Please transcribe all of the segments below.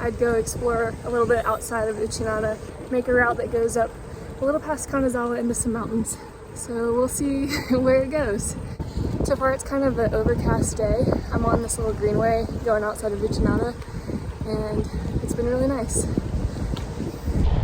I'd go explore a little bit outside of Uchinada, make a route that goes up a little past Kanazawa into some mountains. So we'll see where it goes. So far it's kind of an overcast day. I'm on this little greenway going outside of Uchinada, and it's been really nice.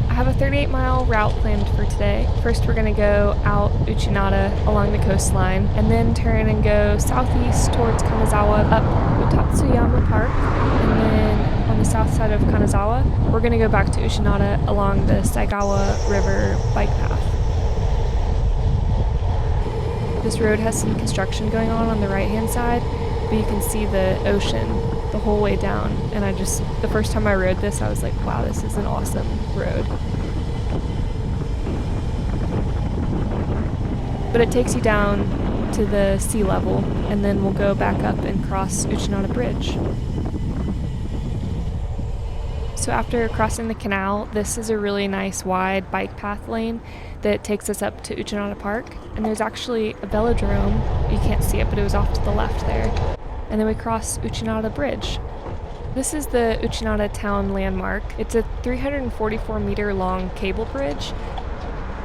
I have a 38-mile route planned for today. First we're going to go out Uchinada along the coastline, and then turn and go southeast towards Kanazawa up Utatsuyama Park, and then on the south side of Kanazawa we're going to go back to Uchinada along the Saigawa River bike path. This road has some construction going on the right-hand side, but you can see the ocean the whole way down, and the first time I rode this I was like, wow, this is an awesome road. But it takes you down to the sea level, and then we'll go back up and cross Uchinada Bridge. So after crossing the canal, this is a really nice wide bike path lane that takes us up to Uchinada Park, and there's actually a velodrome. You can't see it, but it was off to the left there. And then we cross Uchinada Bridge. This is the Uchinada town landmark. It's a 344 meter long cable bridge.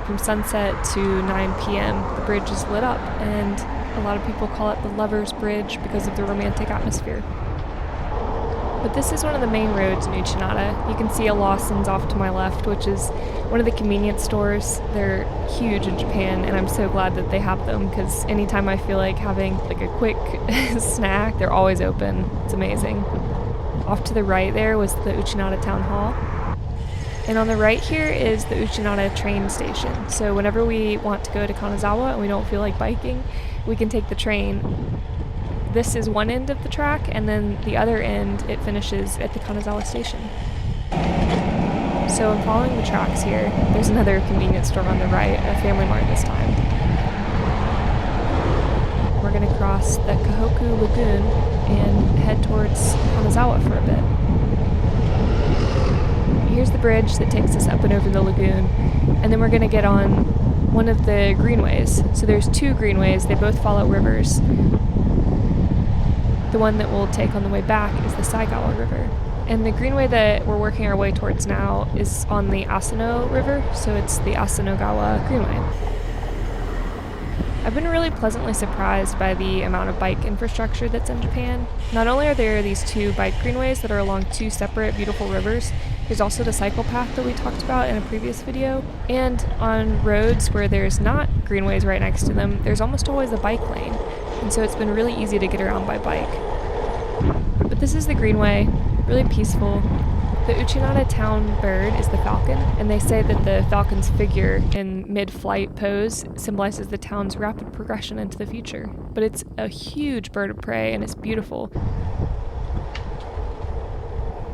From sunset to 9 p.m. the bridge is lit up, and a lot of people call it the Lover's Bridge because of the romantic atmosphere. But this is one of the main roads in Uchinada. You can see a Lawson's off to my left, which is one of the convenience stores. They're huge in Japan, and I'm so glad that they have them, because anytime I feel like having like a quick snack, they're always open. It's amazing. Off to the right there was the Uchinada Town Hall. And on the right here is the Uchinada train station. So whenever we want to go to Kanazawa and we don't feel like biking, we can take the train. This is one end of the track, and then the other end, it finishes at the Kanazawa station. So I'm following the tracks here. There's another convenience store on the right, a Family Mart this time. We're going to cross the Kahoku Lagoon and head towards Kanazawa for a bit. Here's the bridge that takes us up and over the lagoon, and then we're going to get on one of the greenways. So there's two greenways, they both follow rivers. The one that we'll take on the way back is the Saigawa River. And the greenway that we're working our way towards now is on the Asano River, so it's the Asanogawa Greenway. I've been really pleasantly surprised by the amount of bike infrastructure that's in Japan. Not only are there these two bike greenways that are along two separate beautiful rivers, there's also the cycle path that we talked about in a previous video, and on roads where there's not greenways right next to them, there's almost always a bike lane, and so it's been really easy to get around by bike. But this is the greenway, really peaceful. The Uchinada town bird is the falcon, and they say that the falcon's figure in mid-flight pose symbolizes the town's rapid progression into the future. But it's a huge bird of prey, and it's beautiful.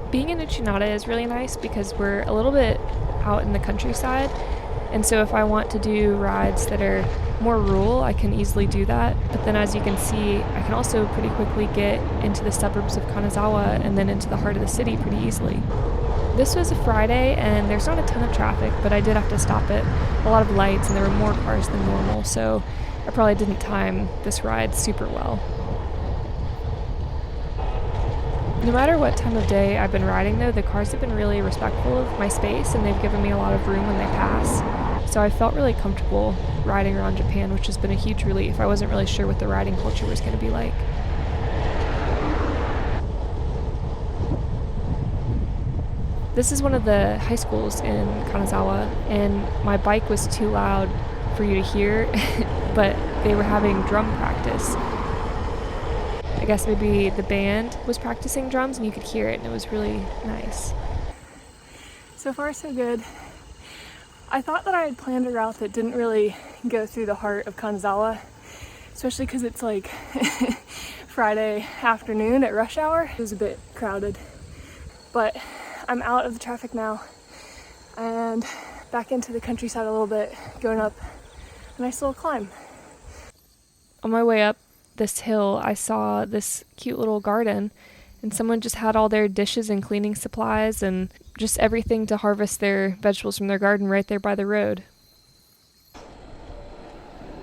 Being in Uchinada is really nice because we're a little bit out in the countryside, and so if I want to do rides that are more rural, I can easily do that. But then, as you can see, I can also pretty quickly get into the suburbs of Kanazawa and then into the heart of the city pretty easily. This was a Friday, and there's not a ton of traffic, but I did have to stop at a lot of lights, and there were more cars than normal, so I probably didn't time this ride super well. No matter what time of day I've been riding, though, the cars have been really respectful of my space, and they've given me a lot of room when they pass. So I felt really comfortable riding around Japan, which has been a huge relief. I wasn't really sure what the riding culture was going to be like. This is one of the high schools in Kanazawa, and my bike was too loud for you to hear, but they were having drum practice. I guess maybe the band was practicing drums and you could hear it, and it was really nice. So far, so good. I thought that I had planned a route that didn't really go through the heart of Kanazawa, especially because it's like Friday afternoon at rush hour. It was a bit crowded, but I'm out of the traffic now and back into the countryside a little bit, going up a nice little climb. On my way up this hill, I saw this cute little garden, and someone just had all their dishes and cleaning supplies and just everything to harvest their vegetables from their garden right there by the road.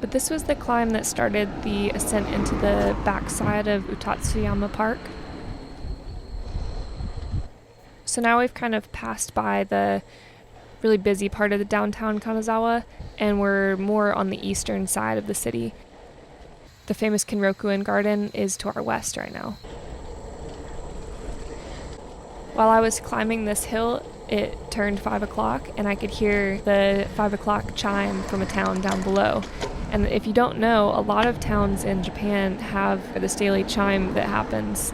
But this was the climb that started the ascent into the backside of Utatsuyama Park. So now we've kind of passed by the really busy part of the downtown Kanazawa, and we're more on the eastern side of the city. The famous Kinroku-in Garden is to our west right now. While I was climbing this hill, it turned 5 o'clock, and I could hear the 5 o'clock chime from a town down below. And if you don't know, a lot of towns in Japan have this daily chime that happens.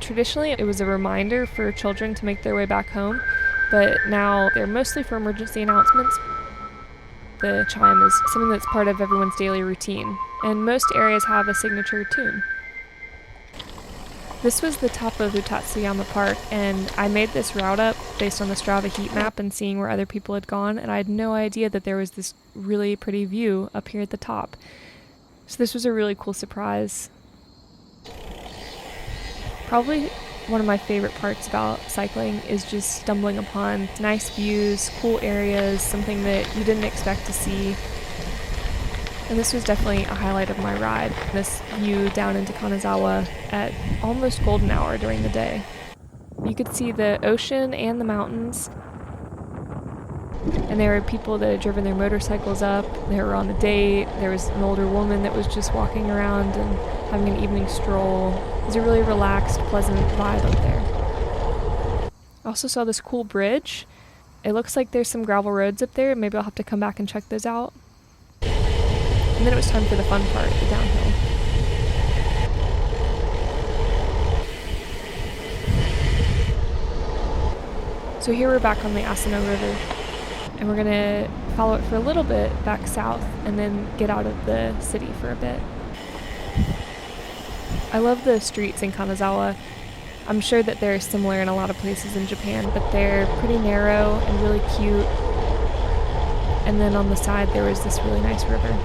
Traditionally, it was a reminder for children to make their way back home, but now they're mostly for emergency announcements. The chime is something that's part of everyone's daily routine, and most areas have a signature tune. This was the top of Utatsuyama Park, and I made this route up based on the Strava heat map and seeing where other people had gone, and I had no idea that there was this really pretty view up here at the top. So this was a really cool surprise. Probably one of my favorite parts about cycling is just stumbling upon nice views, cool areas, something that you didn't expect to see. And this was definitely a highlight of my ride, this view down into Kanazawa at almost golden hour during the day. You could see the ocean and the mountains, and there were people that had driven their motorcycles up, they were on a date, there was an older woman that was just walking around and having an evening stroll. It was a really relaxed, pleasant vibe up there. I also saw this cool bridge. It looks like there's some gravel roads up there, maybe I'll have to come back and check those out. And then it was time for the fun part, the downhill. So here we're back on the Asano River, and we're gonna follow it for a little bit back south and then get out of the city for a bit. I love the streets in Kanazawa. I'm sure that they're similar in a lot of places in Japan, but they're pretty narrow and really cute. And then on the side there was this really nice river.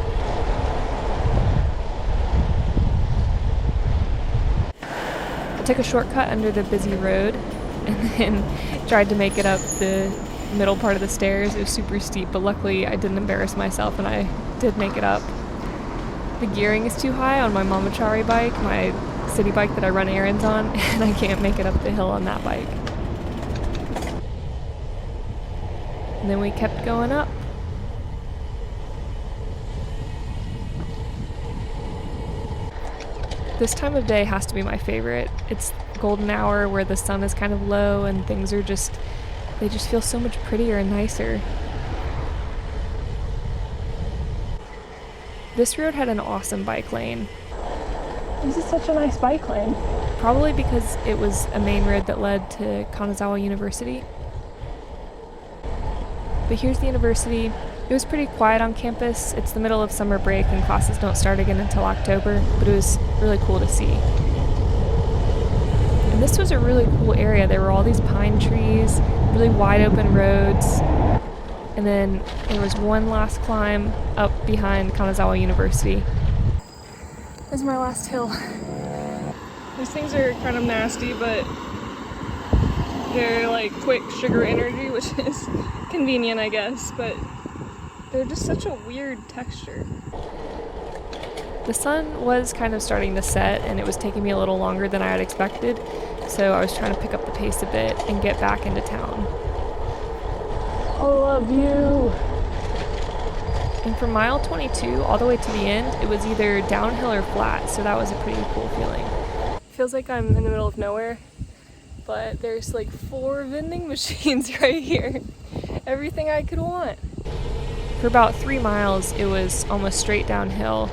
I took a shortcut under the busy road and then tried to make it up the middle part of the stairs. It was super steep, but luckily I didn't embarrass myself and I did make it up. The gearing is too high on my Mamachari bike, my city bike that I run errands on, and I can't make it up the hill on that bike. And then we kept going up. This time of day has to be my favorite. It's golden hour where the sun is kind of low and things are they just feel so much prettier and nicer. This road had an awesome bike lane. This is such a nice bike lane. Probably because it was a main road that led to Kanazawa University. But here's the university. It was pretty quiet on campus. It's the middle of summer break and classes don't start again until October, but it was really cool to see. And this was a really cool area. There were all these pine trees, really wide open roads, and then there was one last climb up behind Kanazawa University. This is my last hill. These things are kind of nasty, but they're like quick sugar energy, which is convenient, I guess, but they're just such a weird texture. The sun was kind of starting to set, and it was taking me a little longer than I had expected, so I was trying to pick up the pace a bit and get back into town. I love you! And from mile 22 all the way to the end, it was either downhill or flat, so that was a pretty cool feeling. Feels like I'm in the middle of nowhere, but there's like 4 vending machines right here. Everything I could want. For about 3 miles, it was almost straight downhill.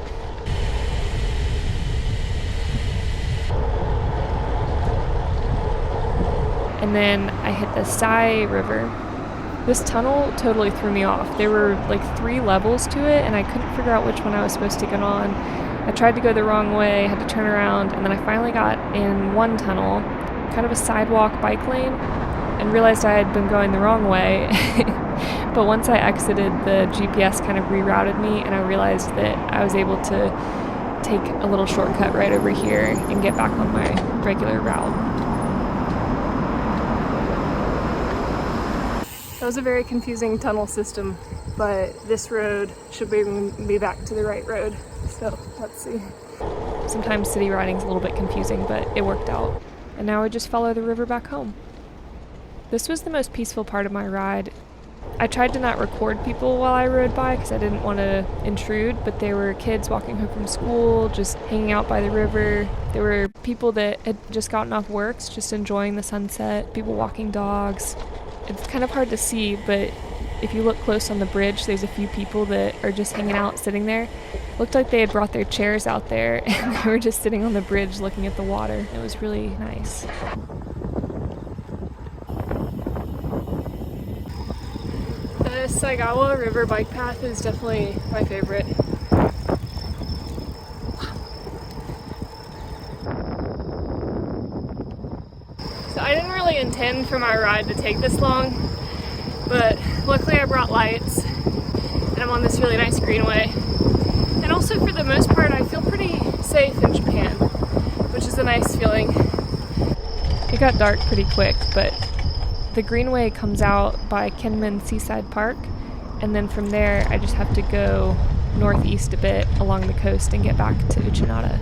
And then I hit the Sai River. This tunnel totally threw me off. There were like 3 levels to it, and I couldn't figure out which one I was supposed to get on. I tried to go the wrong way, had to turn around, and then I finally got in one tunnel, kind of a sidewalk bike lane, and realized I had been going the wrong way. But once I exited, the GPS kind of rerouted me, and I realized that I was able to take a little shortcut right over here and get back on my regular route. That was a very confusing tunnel system, but this road should bring me back to the right road. So let's see. Sometimes city riding's a little bit confusing, but it worked out. And now I just follow the river back home. This was the most peaceful part of my ride. I tried to not record people while I rode by because I didn't want to intrude, but there were kids walking home from school, just hanging out by the river. There were people that had just gotten off works, just enjoying the sunset, people walking dogs. It's kind of hard to see, but if you look close on the bridge, there's a few people that are just hanging out, sitting there. Looked like they had brought their chairs out there and they were just sitting on the bridge looking at the water. It was really nice. The Saigawa River bike path is definitely my favorite. So I didn't really intend for my ride to take this long, but luckily I brought lights and I'm on this really nice greenway. And also for the most part I feel pretty safe in Japan, which is a nice feeling. It got dark pretty quick, but the greenway comes out by Kenman Seaside Park, and then from there I just have to go northeast a bit along the coast and get back to Uchinada.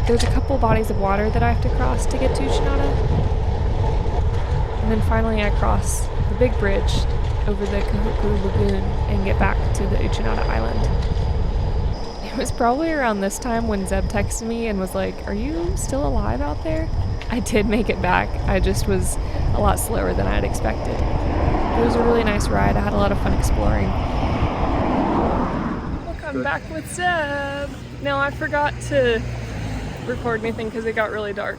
There's a couple bodies of water that I have to cross to get to Uchinada, and then finally I cross the big bridge over the Kahuku Lagoon and get back to the Uchinada Island. It was probably around this time when Zeb texted me and was like, "Are you still alive out there?" I did make it back. I just was a lot slower than I had expected. It was a really nice ride. I had a lot of fun exploring. Look, I'm back with Zeb. Now I forgot to record anything because it got really dark.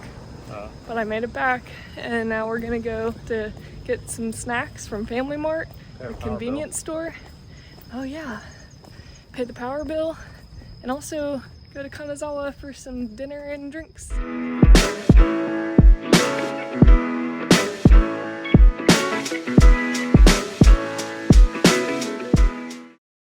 But I made it back, and now we're gonna go to get some snacks from Family Mart, a convenience store. Oh yeah, pay the power bill, and also go to Kanazawa for some dinner and drinks.